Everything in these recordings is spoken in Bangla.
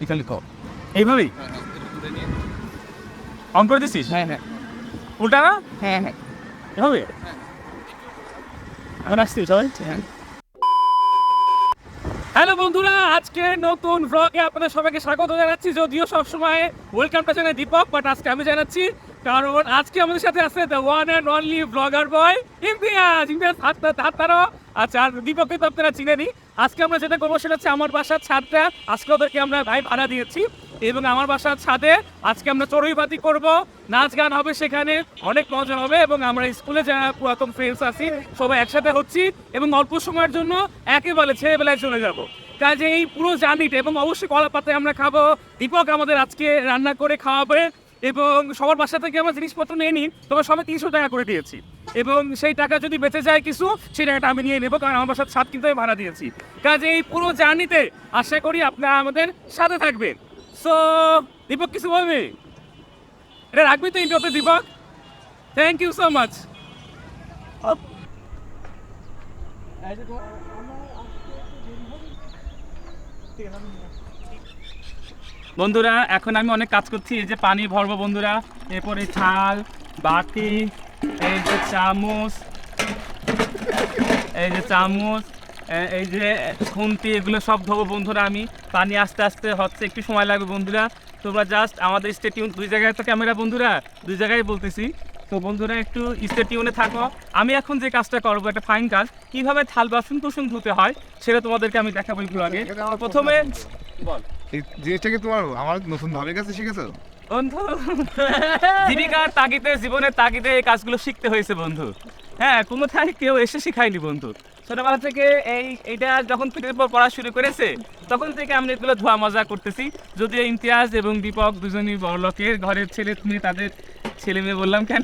এখানে লিখো এইভাবেই অন করে দিছিস? হ্যাঁ হ্যাঁ উল্টা না হ্যাঁ হ্যাঁ এভাবে এখন আসছি সবাই। হ্যালো বন্ধুরা, আজকে নতুন ব্লগে আপনাদের সবাইকে স্বাগত জানাচ্ছি। যদিও সবসময় ওয়েলকামটা জানাই দীপক, বাট আজকে আমি জানাচ্ছি কারণ আজকে আমাদের সাথে আছে the one and only blogger boy Imtiaz. Imtiaz হাততারও আচ্ছা, আর দীপককে তো আপনারা চিনেনি। আজকে আমরা যেটা করবো সেটা হচ্ছে আমার বাসার ছাদটা আজকে ওদেরকে আমরা ভাই ভাড়া দিয়েছি এবং আমার বাসার ছাদে আজকে আমরা চড়ুইভাতি করব, নাচ গান হবে, সেখানে অনেক মজা হবে এবং আমরা স্কুলে যারা পুরাতন ফ্রেন্ডস আছি সবাই একসাথে হচ্ছি এবং অল্প সময়ের জন্য একেবারে ছেলেবেলায় চলে যাব। কাজে এই পুরো জার্নিটা এবং অবশ্যই কলা পাতায় আমরা খাবো, দীপক আমাদের আজকে রান্না করে খাওয়াবে এবং সবার বাসা থেকে আমরা জিনিসপত্র নিয়ে নিই, তবে সবাই 300 টাকা করে দিয়েছি এবং সেই টাকা যদি বেঁচে যায় কিছু সেই টাকাটা আমি নিয়ে নেবো, কারণ আমার বাসার ছাদ কিন্তু আমি ভাড়া দিয়েছি। কাজে এই পুরো জার্নিতে আশা করি আপনারা আমাদের সাথে থাকবেন। সো দীপক কিছু বলবি? এটা রাখবি তো ইন্টারভিউতে Deepak? Thank you so much. বন্ধুরা এখন আমি অনেক কাজ করছি, এই যে পানি ভরবো বন্ধুরা, এরপরে থাল বাটি, এই যে চামচ, এই যে খুন্তি, এগুলো সব ধোবো বন্ধুরা। আমি পানি আস্তে আস্তে হচ্ছে, একটু সময় লাগবে বন্ধুরা। তোমরা জাস্ট আমাদের স্টে টিউন, দুই জায়গায় তো ক্যামেরা বন্ধুরা, দুই জায়গায় বলতেছি, তো বন্ধুরা একটু স্টে টিউনে থাকো। আমি এখন যে কাজটা করবো একটা ফাইন কাজ, কীভাবে থাল বাসন কুসুন ধুতে হয় সেটা তোমাদেরকে আমি দেখাবো একটু আগে। প্রথমে বল, এই জিনিসটা কি তোমার আমার নতুন ভাবের কাছে শিখেছো? বন্ধু জীবিকার তাগিদে, জীবনের তাগিদে এই কাজগুলো শিখতে হয়েছে বন্ধু। হ্যাঁ, কোনোথায় কেউ এসে শিখায়নি বন্ধু। ছোটবেলা থেকে এইটা যখন পিঠের পর পড়া শুরু করেছে তখন থেকে আমরা এগুলো ধোয়া মজা করতেছি। যদিও ইমতিয়াজ এবং দীপক দুজনই বড়লোকের ঘরের ছেলে, তুমি তাদের ছেলে মেয়ে বললাম কেন,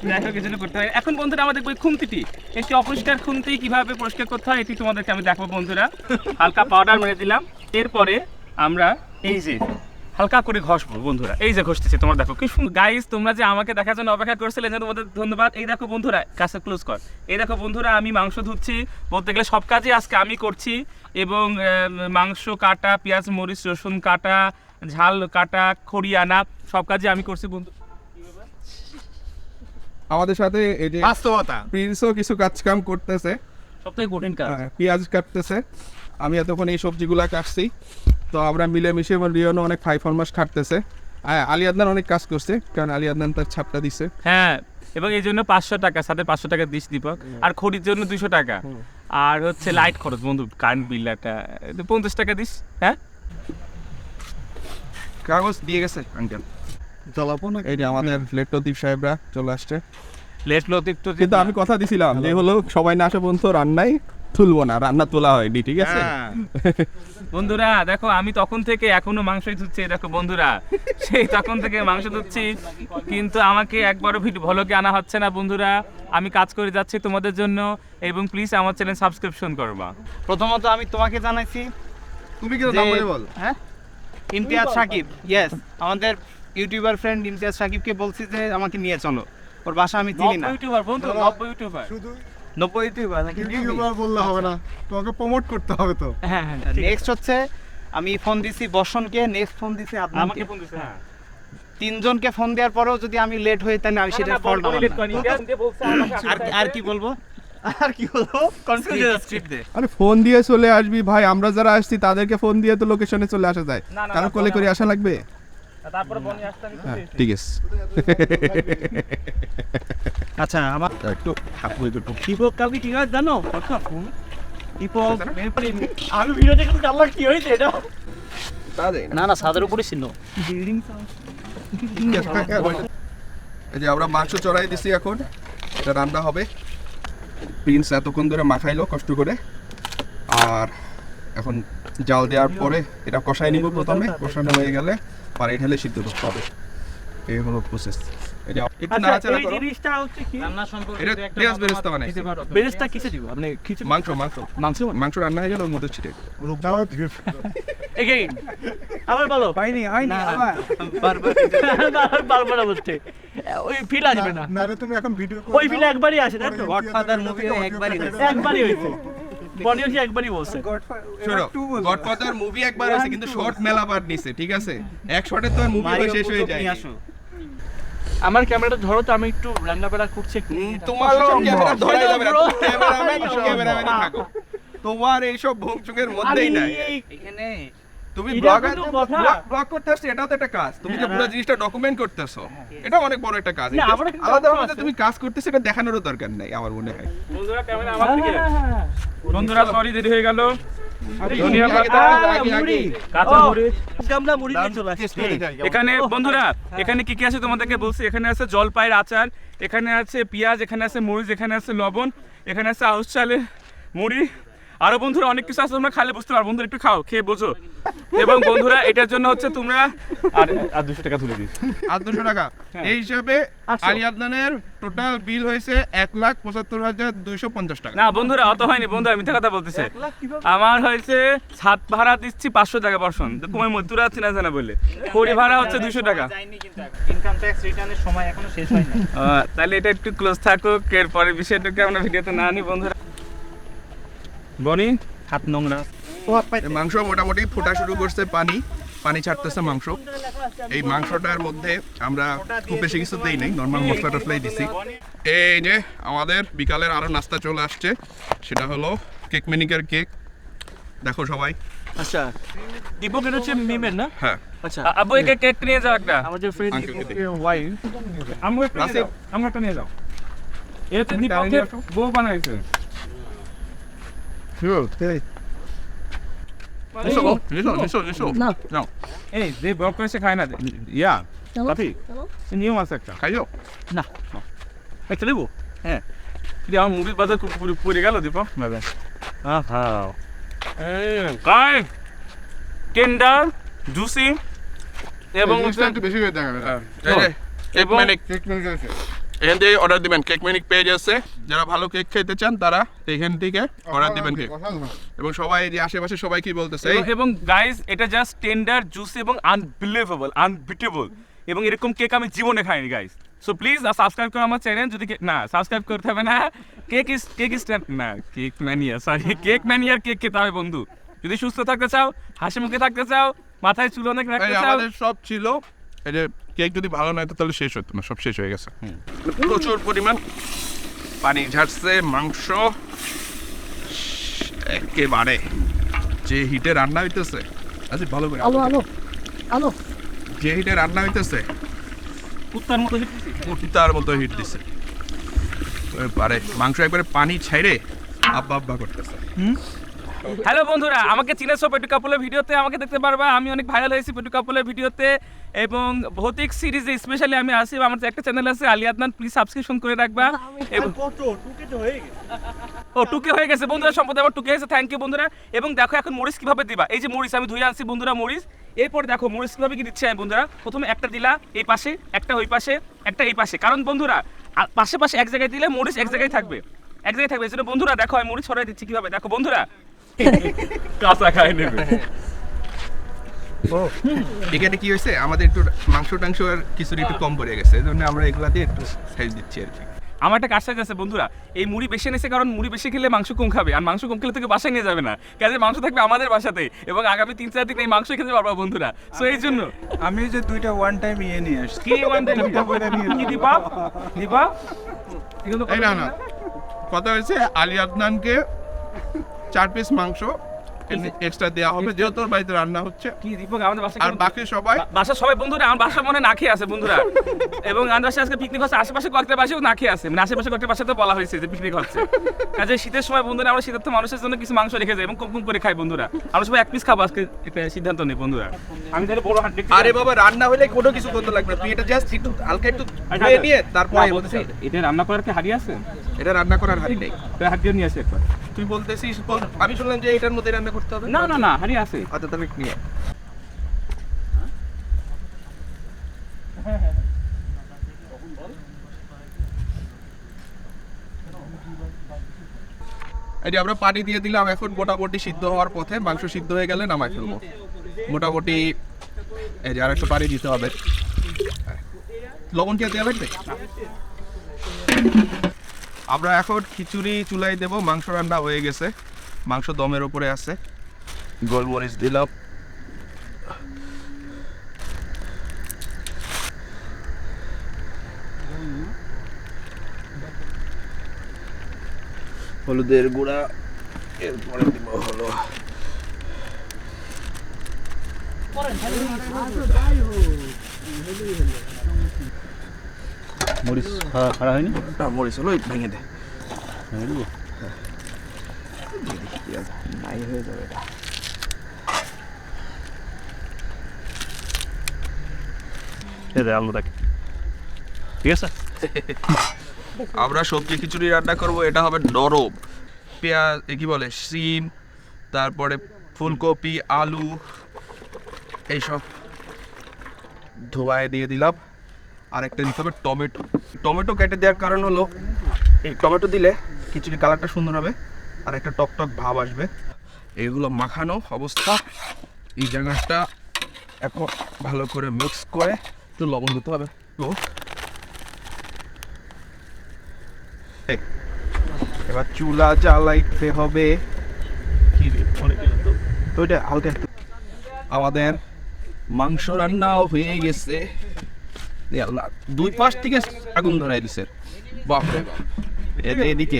দেখো কিছু করতে হয়। এখন বন্ধুরা আমাদের ওই খুন্তিটি, একটি অপরিষ্কার খুন্তি কীভাবে পরিষ্কার করতে হয় এটি তোমাদেরকে আমি দেখাবো বন্ধুরা। হালকা পাউডার মেরে দিলাম, এরপরে আমরা এই যে হালকা করে ঘষবো বন্ধুরা। এই যে ঘষতেছি, তোমরা দেখো কি সুন্দর। গাইস, তোমরা যে আমাকে দেখার জন্য অপেক্ষা করছিলে তোমাদের ধন্যবাদ। এই দেখো বন্ধুরা, কাছে ক্লোজ কর। এই দেখো বন্ধুরা, আমি মাংস ধুচ্ছি, বলতে গেলে সব কাজই আজকে আমি করছি এবং মাংস কাটা, পেঁয়াজ মরিচ রসুন কাটা, ঝাল কাটা, খড়ি আনা, সব কাজই আমি করছি বন্ধু। আমাদের সাথে এই যে বাস্তবতা প্রিন্সও কিছু কাজ কাম করতেছে, সবথেকে কঠিন কাজ পেঁয়াজ কাটতেছে, আমি এতক্ষণ এই সবজিগুলা কাটছি। তো আমরা মিলেমিশে এবং রিয়নও অনেক ফাই ফরমাস খাটতেছে। আলী আদনান অনেক কাজ করছে, কারণ আলী আদনান তার ছাপটা দিছে। হ্যাঁ, এবং এই জন্য 500 টাকা, সাথে 500 টাকা দিস দীপক, আর খড়ির জন্য 200 টাকা, আর হচ্ছে লাইট খরচ বন্ধু, কারেন্ট বিলটা 50 টাকা দিস। হ্যাঁ, কাগজ দিয়ে গেছে আঙ্কেল। এই যে আমাদের লেট লতিফ সাহেবরা চলে আসছে। লেট লতিফ তো, কিন্তু আমি কথা দিছিলাম যে হলো সবাই না আসা পর্যন্ত রান্নাই তুলবো না, রান্না তোলা হয়নি, ঠিক আছে বন্ধুরা। দেখো আমি তখন থেকে এখনো মাংসই ধুচ্ছি, দেখো বন্ধুরা, সেই তখন থেকে মাংস ধুচ্ছি, কিন্তু আমাকে একবারও ভ্লগে আনা হচ্ছে না বন্ধুরা। আমি কাজ করে যাচ্ছি তোমাদের জন্য এবং প্লিজ আমার চ্যানেল সাবস্ক্রিপশন করবা। প্রথমত আমি তোমাকে জানাইছি, তুমি কি নাম বলে বল। হ্যাঁ, ইমতিয়াজ সাকিব, ইয়েস, আমাদের ইউটিউবার ফ্রেন্ড ইমতিয়াজ সাকিবকে বলছি যে আমাকে নিয়ে চলো, ওর বাসা আমি চিনি না। ইউটিউবার বন্ধু, 90 ইউটিউবার, শুধু 90 ইউটিউবার নাকি ইউটিউবার বললে হবে না, তোমাকে প্রমোট করতে হবে তো। হ্যাঁ হ্যাঁ। নেক্সট হচ্ছে আমি ফোন দিছি বর্ষণকে, নেক্সট ফোন দিছি আমাকে আদনানকে, ফোন দিছে। হ্যাঁ, তিনজনকে ফোন দেওয়ার পরেও যদি আমি লেট হই তাহলে আমি সেটা ফল্ট আমার না। আর কি বলবো, আর কি বলবো, কনফিউজ স্ক্রিপ্ট দে। আরে ফোন দিয়ে চলে আসবি ভাই, আমরা যারা আসছি তাদেরকে ফোন দিয়ে তো লোকেশনে চলে আসা যায়, কারণ কলে করে আসা লাগবে। তারপরে বনি আসতে হ্যাঁ, ঠিক আছে। আচ্ছা, আমার একটু হাতবই করব। দীপক কাবি ঠিক আছে জানো, কথা ফোন দীপক আমি ভিডিও দেখে জানলাম কি হয়েছে এটা। না না, সাদের উপরে ছিল। এই যে আমরা মাংস চড়াই দিছি, এখন এটা রান্না হবে। প্রিন্স এতক্ষণ ধরে মাখাইলো কষ্ট করে, আর এখন জাল দেওয়ার পরে এটা কষাই নিব। প্রথমে কষানো হয়ে গেলে পানি ঢেলে সিদ্ধ করতে হবে, এই হলো প্রসেস। এটা একটু নাড়াচাড়া করো। জিনিসটা হচ্ছে কি, রান্না সম্পর্কে এটা পেঁয়াজ বেরেস্তা বানাইছি। বেরেস্তা কিসে দিব আপনি? খিচুড়ি, মাংস মাংস মাংস মাংস রান্না হয়ে গেল, ওর মধ্যে ছিটে এগেইন আবার বলো। হয়নি বারবার বলতে ওই ফিল আসবে না। না রে, তুমি এখন ভিডিও ওই ফিল একবারই আসে, তাই তো? গডফাদার মুভি একবারই হয়েছে। বনিও কি একবারই বলছে গডফাদার মুভি একবার আছে কিন্তু শর্ট মেলা বার নিছে, ঠিক আছে? এক শর্টে তো আর মুভি শেষ হয়ে যায়। আমার ক্যামেরাটা ধরো তো, আমি একটু রান্না বান্না করছি একটু। তোমার ক্যামেরা ধরা যাবে না, ক্যামেরাম্যান থাকো। তোমার এইসব ভোগচুকের মধ্যেই নাই। এখানে তুমি ব্লগ করতে আসছো, এটাও তো একটা কাজ। তুমি যে পুরো জিনিসটা ডকুমেন্ট করতেছো, এটা অনেক বড় একটা কাজ। আলাদাভাবে তুমি কাজ করতেছো, এটা দেখানোরও দরকার নাই আমার মনে হয়। বন্ধুরা ক্যামেরা আমার দিকে। বন্ধুরা সরি দেরি হয়ে গেল। ধনিয়া পাতা, কাঁচা মরিচ, গামলা মুড়ি নিয়ে চলে আসছে। এখানে বন্ধুরা এখানে কি কি আছে তোমাদেরকে বলছি। এখানে আছে জলপাইয়ের আচার, এখানে আছে পেঁয়াজ, এখানে আছে মরিচ, এখানে আছে লবণ, এখানে আছে আউশ চালের মুড়ি, আরো বন্ধুরা অনেক কিছু আছে, তোমরা খালে বুঝতে পারো। বন্ধুরা একটু খাও, খেয়ে বোঝো। এবং বন্ধুরা এটার জন্য হচ্ছে তোমরা আর 200 টাকা তুলে দিস। আর 200 টাকা এই হিসাবে আলী আদনানের টোটাল বিল হয়েছে 1,75,250 টাকা। না বন্ধুরা অত হয়নি, বন্ধু আমি মিথ্যা কথা বলতেছে। আমার হয়েছে ছাদ ভাড়া দিচ্ছি 500 টাকা পারসন, তোমার মজদুরা চিনা জানা বললে খড়ি ভাড়া হচ্ছে 200 টাকা। ইনকাম ট্যাক্স রিটার্নের সময় এখনো শেষ হয়নি। তাহলে এটা একটু ক্লোজ থাকুক, এরপরে বিষয়টাকে আমরা ভিডিওতে না নিই। বন্ধুরা বনি হাত নোংরা। মাংস মোটামুটি ফোটা শুরু করছে, পানি ছাড়তেছে মাংস। এই মাংসটার মধ্যে আমরা খুব বেশি কিছু দেই নাই, নর্মাল মশলা টসলাই দিছি। এই যে আমাদের বিকালের আরো নাস্তা চলে আসছে, সেটা হলো কেক ম্যানিকের কেক। দেখো সবাই। আচ্ছা দীপক এটা হচ্ছে মিমের না? হ্যাঁ আচ্ছা আব্বু এই কেক নিয়ে যাও একটা। আমাদের ফ্রেন্ড আঙ্কেলকে দে। ওয়াইফ আমরা একটা নিয়ে যাও। এটা তো দীপকের বউ বানাইছে। এই যে বক করেছে খায় না। ইয়া সাফি নিয়ম আছে একটা। খাইও না একটা দেবো। হ্যাঁ কিন্তু আমার মুড়ির বাজার পড়ে গেল দীপক। খাও গাই টেন্ডার জুসি এবং একটু বেশি করে দেখাবে। কেক ম্যানিক, এখান থেকে অর্ডার দিবেন। কেক ম্যানিক পেজ আছে, যারা ভালো কেক খেতে চান তারা এখান থেকে অর্ডার দিবেন কেক। এবং সবাই যে আশেপাশে সবাই কি বলতেছে, এবং গাইস এটা জাস্ট টেন্ডার জুসি এবং আনবিলিভেবল আনবিটেবল, এবং এরকম কেক আমি জীবনে খাইনি গাইস। সো প্লিজ সাবস্ক্রাইব করো আমার চ্যানেল। যদি না সাবস্ক্রাইব করতে হবে না, কেক ইজ না কেক ম্যানিয়া, সরি কেক ম্যানিয়ার কেক খেতে হবে বন্ধু। যদি সুস্থ থাকতে চাও, হাসি মুখে থাকতে চাও, মাথায় চুল অনেক রাখতে চাও। আমাদের সব ছিল এই যে কেক যদি ভালো না হতো তাহলে শেষ হতো না, সব শেষ হয়ে গেছে। প্রচুর পরিমাণ পানি ঝাড়ছে, মাংস একেবারে যে হিটে রান্না হইতেছে। আচ্ছা ভালো করে আলো যে হিটে রান্না হইতেছে কুত্তার মতো হিট কুত্তার মতো হিট দিছে। পারে মাংস একবারে পানি ছাইড়ে আব্বা করতেছে। হ্যালো বন্ধুরা, আমাকে চিনেছো পেটু কাপলের ভিডিওতে, আমাকে দেখতে পারবা। আমি অনেক ভাইরাল হয়েছি পেটু কাপলের ভিডিওতে এবং ভৌতিক সিরিজে স্পেশালি আমি আসি। আমার একটা চ্যানেল আছে আলী আদনান, প্লিজ সাবস্ক্রিপশন করে রাখবা। এবং ও টুকে হয়ে গেছে বন্ধুরা, সম্পদে আমার টুকে হয়েছে। থ্যাংক ইউ বন্ধুরা। এবং দেখো এখন মরিচ কিভাবে দিবা। এই যে মরিচ আমি ধুয়ে আনছি বন্ধুরা মরিচ। এরপর দেখো মরিচ কিভাবে কি দিচ্ছে আমি বন্ধুরা। প্রথমে একটা দিলা এই পাশে, একটা ওই পাশে, একটা এই পাশে। কারণ বন্ধুরা পাশে পাশে এক জায়গায় দিলে মরিচ এক জায়গায় থাকবে, এক জায়গায় থাকবে। এই জন্য বন্ধুরা দেখো আমি মরিচ ছড়াই দিচ্ছি কিভাবে, দেখো বন্ধুরা। কাঁচা খাই নেবে। এখানে কি হয়েছে, আমাদের একটু মাংস টাংস আর কিছুর একটু কম পড়ে গেছে, এই জন্য আমরা এগুলা দিয়ে একটু সাইজ দিচ্ছি আর কি। আমার একটা কাজ আছে বন্ধুরা, এই মুড়ি বেশি এনেছে কারণ মুড়ি বেশি খেলে মাংস কম খাবে, আর মাংস কম খেলে থেকে বাসায় নিয়ে যাবে না, কাজে মাংস থাকবে আমাদের বাসাতে এবং আগামী 3-4 দিন এই মাংস খেতে পারবো বন্ধুরা। সো এই জন্য আমি যে দুইটা ওয়ান টাইম নিয়ে আসছি। কি ওয়ান টাইম কি দিবা এই না কথা হয়েছে আলী আদনানকে 4 পিস মাংস এক্সট্রা দেওয়া হবে, যেহেতু তোর বাড়িতে রান্না হচ্ছে। কি দীপক আমাদের বাসায় আর বাকি সবাই বাসার সবাই বন্ধুরা আমার বাসা মনে না খেয়ে আছে বন্ধুরা। এবং আমার বাসায় আজকে পিকনিক হচ্ছে, আশেপাশে কয়েকটা বাসাও না খেয়ে আছে, মানে আশেপাশে কয়েকটা বাসাতে বলা হয়েছে যে পিকনিক হচ্ছে। কাজে শীতের সময় বন্ধুরা আমরা শীতার্থ মানুষের জন্য কিছু মাংস রেখে যাই এবং কম কম করে খাই বন্ধুরা। আমরা সবাই 1 পিস খাবো আজকে, একটা সিদ্ধান্ত নেই বন্ধুরা। আমি তাহলে বড় হাত দেখতে। আরে বাবা রান্না হলে কোনো কিছু করতে লাগবে না, তুই এটা জাস্ট একটু হালকা একটু ধুয়ে নিয়ে তারপরে বলতেছি এটা রান্না করার কি হাড়ি আছে? এটা রান্না করার হাড়ি নেই, তাই হাত দিয়ে নিয়ে আসি একবার। তুই বলতেছিস আমি শুনলাম যে এটার মধ্যে রান্না করতে হবে। না না না হাড়ি আছে। আচ্ছা তাহলে নিয়ে এই যে আমরা পানি দিয়ে দিলাম, এখন মোটামুটি সিদ্ধ হওয়ার পথে, মাংস সিদ্ধ হয়ে গেলে নামাই ফেলবো মোটামুটি। এই যে আর একটু পানি দিতে হবে। লবণ কে দেওয়া লাগবে? আমরা এখন খিচুড়ি চুলাই দেব, মাংস রান্না হয়ে গেছে। মাংস দমের উপরে আছে, গোলমরিচ দিলাম, হলুদের গুঁড়া, এরপরে দিব হলো মরিচ খাড়া হয়নি, মরিচ হলো ভেঙে দে, নাই হয়ে যাবে এটা। আলু দেখ, ঠিক আছে। আমরা সবজি খিচুড়ি রান্না করব, এটা হবে নরম পেঁয়াজ, কি বলে সিম, তারপরে ফুলকপি, আলু, এইসব ধোয়ায় দিয়ে দিলাম। আরেকটা দিতে হবে টমেটো। টমেটো কেটে দেওয়ার কারণ হলো এই টমেটো দিলে খিচুড়ি কালারটা সুন্দর হবে আর একটা টক টক ভাব আসবে। এইগুলো মাখানো অবস্থা, এই জায়গাটা এখন ভালো করে মিক্স করে একটু লবণ দিতে হবে। তো এবার চুলা জ্বালাইতে হবে। ওইটা হালকা একটু, আমাদের মাংস রান্নাও হয়ে গেছে। দুই পাশ থেকে আগুন ধরাই দিছে, বাপরে বাপ। এদিকে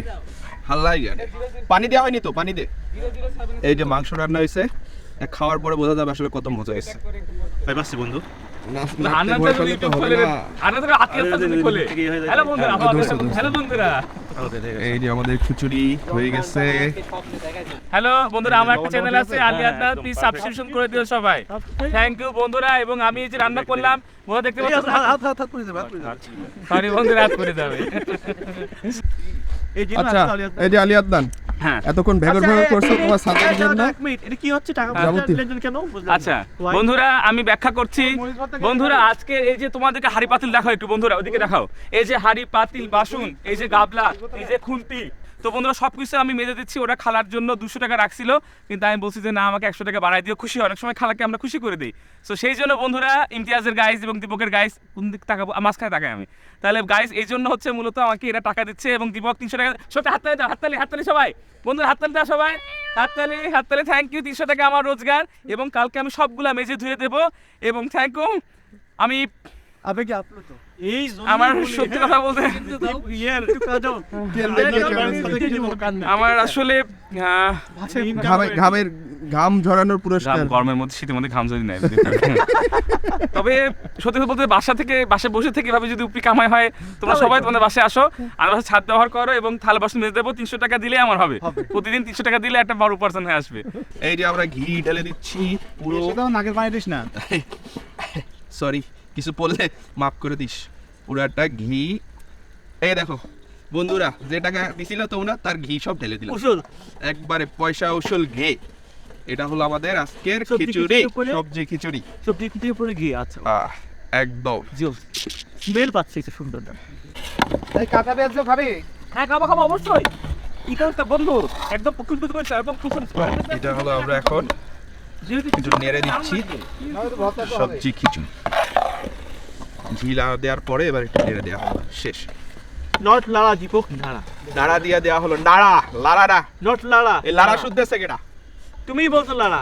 হাল্লাই গাড়ি, পানি দেওয়া হয়নি তো, পানি দে। এই যে মাংস রান্না হয়েছে, খাওয়ার পরে বোঝা যাবে আসলে কত মজা হয়েছে। ভাই পাচ্ছি বন্ধু, এই যে আমাদের খিচুড়ি হয়ে গেছে। হ্যালো বন্ধুরা, আমার একটা চ্যানেল আছে আলী আদনান, প্লিজ সাবস্ক্রিপশন করে দিও সবাই। থ্যাংক ইউ বন্ধুরা। এবং আমি এই যে রান্না করলাম, বন্ধুরা দেখতে পাচ্ছেন, সরি বন্ধুরা, হাত করে যাবে। আচ্ছা, এই যে আলী আদনান, হ্যাঁ এতক্ষণ ভেগর ভেগর করছো তোমার সাথের জন্য। এটা কি হচ্ছে টাকা কেন? আচ্ছা বন্ধুরা, আমি ব্যাখ্যা করছি। বন্ধুরা, আজকে এই যে তোমাদেরকে হাড়ি পাতিল দেখাও একটু, বন্ধুরা ওদিকে দেখাও। এই যে হাড়ি পাতিল বাসন, এই যে গাবলা, এই যে খুন্তি, তো বন্ধুরা সবকিছু আমি মেজে দিচ্ছি। ওরা খালার জন্য 200 টাকা রাখছিল, কিন্তু আমি বলছি যে না, আমাকে 100 টাকা বাড়াই দিও। খুশি, অনেক সময় খালাকে আমরা খুশি করে দিই। তো সেই জন্য বন্ধুরা, ইমতিয়াজের গাইস এবং দীপকের গাইস, কোন দিক তাকাবো, মাঝখানে তাকাই আমি, তাহলে গাইস এই জন্য হচ্ছে মূলত আমাকে এরা টাকা দিচ্ছে। এবং দীপক 300 টাকা, সবাই হাততালি দাও, হাততালি সবাই, বন্ধুরা হাততালি দাও সবাই, হাততালি। থ্যাংক ইউ, 300 টাকা আমার রোজগার। এবং কালকে আমি সবগুলা মেজে ধুয়ে দেবো। এবং থ্যাংক ইউ। আমি আমার সত্যি কথা বলতে, আমার আসলে ঘাম ঝরানোর পুরস্কার, গরমের মধ্যে শীতের মধ্যে ঘাম যদি নেয়। তবে সত্যি কথা বলতে, বাসায় বসে থেকে ভাবে যদি উপরি কামাই হয়, তোমরা সবাই তোমাদের বাসায় আসো, আর বাসায় ছাদ ব্যবহার করো এবং থালা বাসন মেজে দেবো। 300 টাকা দিলে আমার হবে, প্রতিদিন 300 টাকা দিলে একটা বড় উপার্জন হয়ে আসবে। এই যে আমরা ঘি ঢেলে দিচ্ছি পুরো। নাকের পানি দিস না, সরি, কিছু বললে মাফ করে দিস। পুরাটা ঘি, এই দেখো বন্ধুরা, যে টাকা দিছিল তোমরা তার ঘি সব ঢেলে দিলাম, একবারে পয়সা উসুল ঘি। এটা হলো আমাদের আজকের খিচুড়ি, সবজি খিচুড়ি, সবজি খিচুড়ি উপরে ঘি। আচ্ছা, একদম স্মেল পাচ্ছি সুন্দর। এই কাঁচা পেঁয়াজ খাবে? হ্যাঁ খাবো অবশ্যই। ইকালটা বন্ধু একদম পুকুর করে একদম পুকুর। এটা হলো আমরা এখন একটু নেড়ে দিচ্ছি সবজি খিচুড়ি। ঘি দেওয়ার পরে এবার একটু নেড়ে দেওয়া হলো, শেষ। নট লাড়া দীপক, নাড়া দিয়ে দেওয়া হলো, নাড়া, লাড়া না, নট লাড়া। এই লাড়া শুদ্ধ আছে কেডা? তুমিই বলছো লাড়া।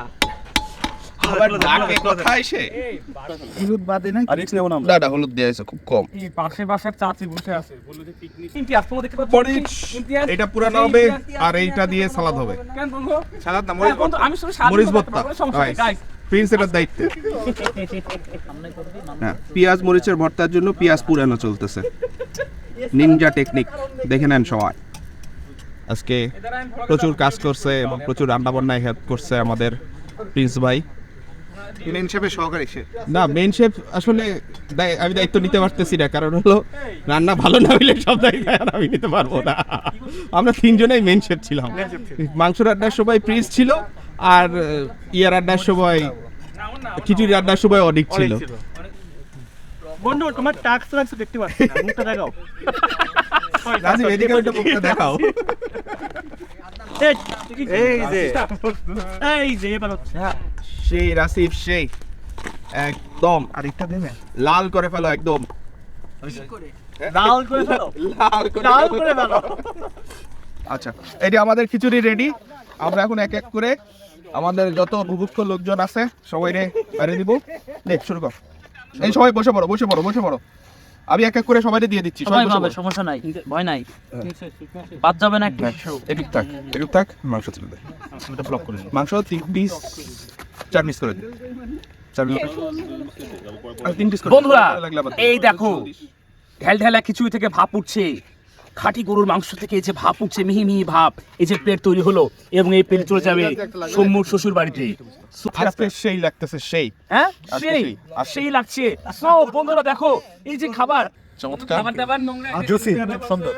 আবার নাকে কথা আইছে। হলুদ বাদে নাই, আর রিস্ক নেব না আমরা। দাদা হলুদ দিয়েছে খুব কম। এই পাশের বাসার চাচি বসে আছে, বললো যে পিকনিক। ইমতিয়াজ তোমরা দেখতে পাচ্ছ, এটা পুরানো হবে আর এইটা দিয়ে সালাদ হবে। কেন বন্ধু? সালাদ না, মরিচ ভর্তা। আমি শুধু সালাদ, মরিচ ভর্তা, গাইস প্রিন্সের দায়িত্ব। হ্যাঁ, পেঁয়াজ মরিচের ভর্তার জন্য পেঁয়াজ পুরানো চলতেছে, নিনজা টেকনিক, দেখে নেন সবাই। আজকে প্রচুর কাজ করছে এবং প্রচুর রান্না বান্নায় হেল্প করছে আমাদের প্রিন্স ভাই। মেন শেফের সহকারী সে না, মেন শেফ আসলে আমি দায়িত্ব নিতে পারতেছি না, কারণ হলো রান্না ভালো না হইলে সব দায়িত্ব আমি নিতে পারবো না। আমরা 3 জনেই মেন শেফ ছিলাম। মাংস রান্নার সময় প্রিন্স ছিল, আর রান্নার সময়, খিচুড়ি রান্নার সময় অনেক ছিল। বন্ধু তোমার টাক্স রাখছো দেখতে পাচ্ছি না, মুখটা দেখাও। রাজীব এদিকে একটা মুখটা দেখাও। এই যে এবার হচ্ছে সেই রাসিফ, সেই একদম আরেকটা দেবে, লাল করে ফেলো, একদম লাল করে ফেলো, লাল করে ফেলো। আচ্ছা, এই যে আমাদের খিচুড়ি রেডি। আমরা এখন এক এক করে আমাদের যত বুভুক্ষ লোকজন আছে সবাই রে বাইরে দিব। দেখ শুরু কর। এই সবাই বসে পড়ো। আমি এক এক করে সবাইকে দিয়ে দিচ্ছি। সবাই পাবে, সমস্যা নাই, ভয় নাই, বাদ যাবে না। এদিক থাক মাংস তুলে দে। এটা ব্লক করে মাংস 3 পিস 4 পিস করে দে। 4 পিস আর 3 পিস করে বন্ধুরা এই দেখো ঢেলঢেলা খিচুড়ি থেকে ভাপ উঠছে, খাঁটি গরুর মাংস থেকে এই যে ভাপ উঠছে, মিহি মিহি ভাপ, এই যে প্লেট তৈরি হলো এবং এই প্লেট চলে যাবে সম্মুর শ্বশুর বাড়িতে। আজকে সেই লাগতেছে সেই। হ্যাঁ সেই লাগছে। সো বন্ধুরা দেখো এই যে খাবার, চমৎকার খাবার দাবার নোংরা জুসি সুন্দর।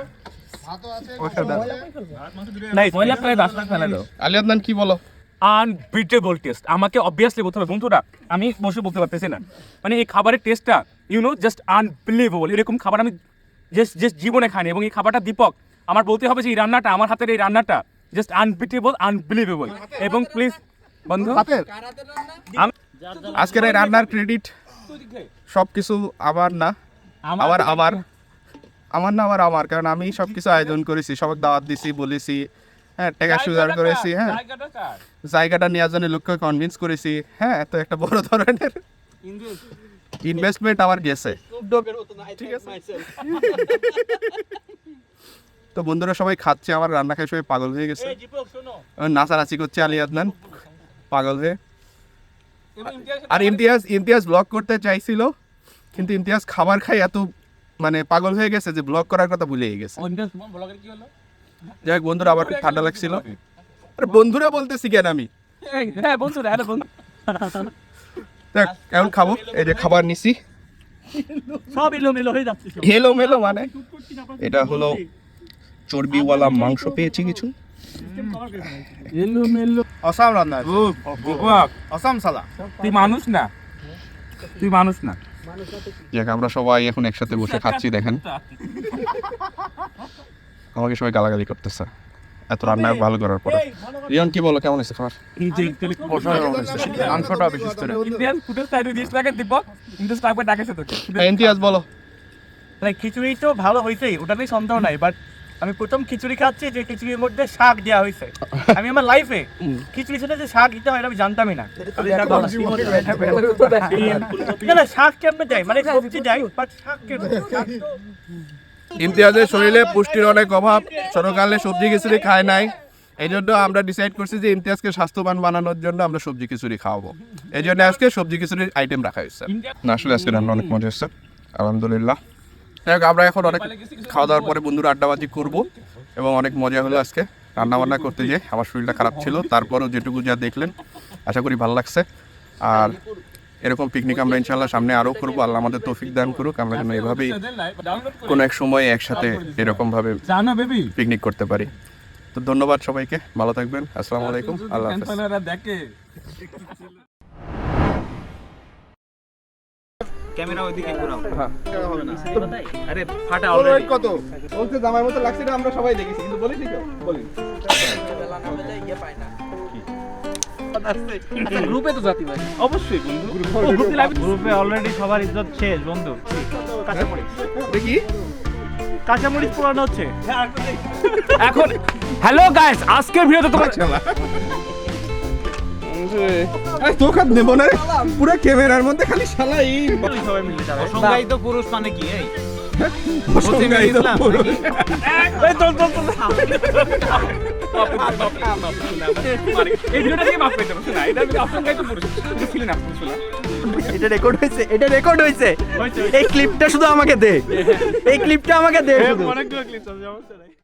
নাই ময়লা প্রায় 10 লাখ ফেলালো। আলী আদনান কি বলো? Unbeatable test. আমাকে অবভিয়াসলি বলতে হবে বন্ধুরা, আমি বসে বলতে পারতেছি না, মানে এই খাবারের টেস্টটা জাস্ট আনবিলিভেবল। এরকম খাবার আমি জাস্ট জীবনে খাইনি। এবং এই খাবারটা দীপক, আমার বলতে হবে যে এই রান্নাটা, আমার হাতের এই রান্নাটা জাস্ট আনবিটেবল, আনবিলিভেবল। এবং প্লিজ বন্ধু, আজকের এই রান্নার ক্রেডিট সবকিছু আমার না, আমার কারণ আমি সবকিছু আয়োজন করেছি, সবাই দাওয়াত দিছি, বলেছি, হ্যাঁ টাকা সুজার করেছি, হ্যাঁ জায়গাটা নেওয়ার জন্য লোককে কনভিন্স করেছি, হ্যাঁ তো একটা বড় ধরনের ইনভেস্টমেন্ট আমার গেছে। ঠিক আছে, তো বন্ধুরা সবাই খাচ্ছে, আমার রান্না খাই সবাই পাগল হয়ে গেছে, নাচানাচি করছে আলী আদনান পাগল হয়ে। আর ইমতিয়াজ ব্লগ করতে চাইছিল, কিন্তু ইমতিয়াজ খাবার খাই এত মানে পাগল হয়ে গেছে যে ব্লগ করার কথা ভুলেই গেছে। যাই হোক বন্ধুরা, আবার খুব ঠান্ডা লাগছিল। আরে বন্ধুরা বলতেছি কেন আমি? হ্যাঁ বন্ধুরা, আরে বন্ধু দেখ এখন খাবো। এই যে খাবার নিছি, সব এলোমেলো হয়ে যাচ্ছে। এলোমেলো মানে এটা হলো চর্বিওয়ালা মাংস পেয়েছি কিছু। অসাম রান্না, অসাম সালা। তুই মানুষ না। যাক আমরা সবাই এখন একসাথে বসে খাচ্ছি, দেখেন আমাকে সবাই গালাগালি করতেছে এত রান্না ভালো করার পরে। রিয়ন কি বলো, কেমন হয়েছে খাবার? মাংসটা বিশেষ করে ইমতিয়াজ বলো। খিচুড়ি তো ভালো হয়েছে, ওটা নিয়ে সন্দেহ নাই, বাট আমি প্রথম খিচুড়ি খাচ্ছি যে খিচুড়ির মধ্যে শাক দেওয়া হয়েছে। আমি আমার লাইফে খিচুড়ির সাথে যে শাক দিতে হয় এটা আমি জানতামই না। না শাক কেমনে দেয়, মানে সবজি দেয়, বাট শাক কেমনে? ইমতিয়াজের শরীরে পুষ্টির অনেক অভাব, ছোটকালে সবজি খিচুড়ি খায় নাই, এই জন্য আমরা ডিসাইড করছি যে ইমতিয়াজকে স্বাস্থ্যবান বানানোর জন্য আমরা সবজি খিচুড়ি খাওয়াবো। এই জন্য আজকে সবজি খিচুড়ির আইটেম রাখা হয়েছে। না আসলে আজকে রান্না অনেক মজা হচ্ছে, আলহামদুলিল্লাহ। আমরা এখন অনেক খাওয়া দাওয়ার পরে বন্ধুরা আড্ডাবাজি করবো এবং অনেক মজা হলো। আজকে রান্না বান্না করতে গিয়ে আমার শরীরটা খারাপ ছিল, তারপরেও যেটুকু যা দেখলেন আশা করি ভালো লাগছে। আর এরকম পিকনিক আমরা ইনশাল্লাহ সামনে আরও করবো, আল্লাহ আমাদের তৌফিক দান করুক, আমরা যেন এভাবেই কোনো এক সময় একসাথে এরকমভাবে পিকনিক করতে পারি। তো ধন্যবাদ সবাইকে, ভালো থাকবেন, আসসালামু আলাইকুম, আল্লাহ হাফেজ। ক্যামেরা ওইদিকে ঘোরাও। আরে ফাটা অলরেডি কত বলতে জামাই মতো লাগছে, এটা আমরা সবাই দেখেছি, কিন্তু বলিস তো বলি গ্রুপে তো জাতি ভাই অবশ্যই বন্ধু, গ্রুপে অলরেডি সবার ইজ্জত শেষ বন্ধু। দেখি কাঁচামরিচ পোড়ানো হচ্ছে এখন। হ্যালো গাইস, আজকের ভিডিওতে তোমার তোকে নেবো না রে, পুরো ক্যামেরার মধ্যে খালি শালা এই সবাই মিলে যাবে। অসংজ্ঞায়িত পুরুষ মানে কি? এই এই ভিডিওটা দিয়ে মাফ পেতে পারছি না, এটা অসংখ্য পুরুষ ছিলেন আপনি শুনলাম। এটা রেকর্ড হয়েছে। এই ক্লিপটা শুধু আমাকে দে, এই ক্লিপটা আমাকে দে শুধু। অনেকগুলো ক্লিপ আছে।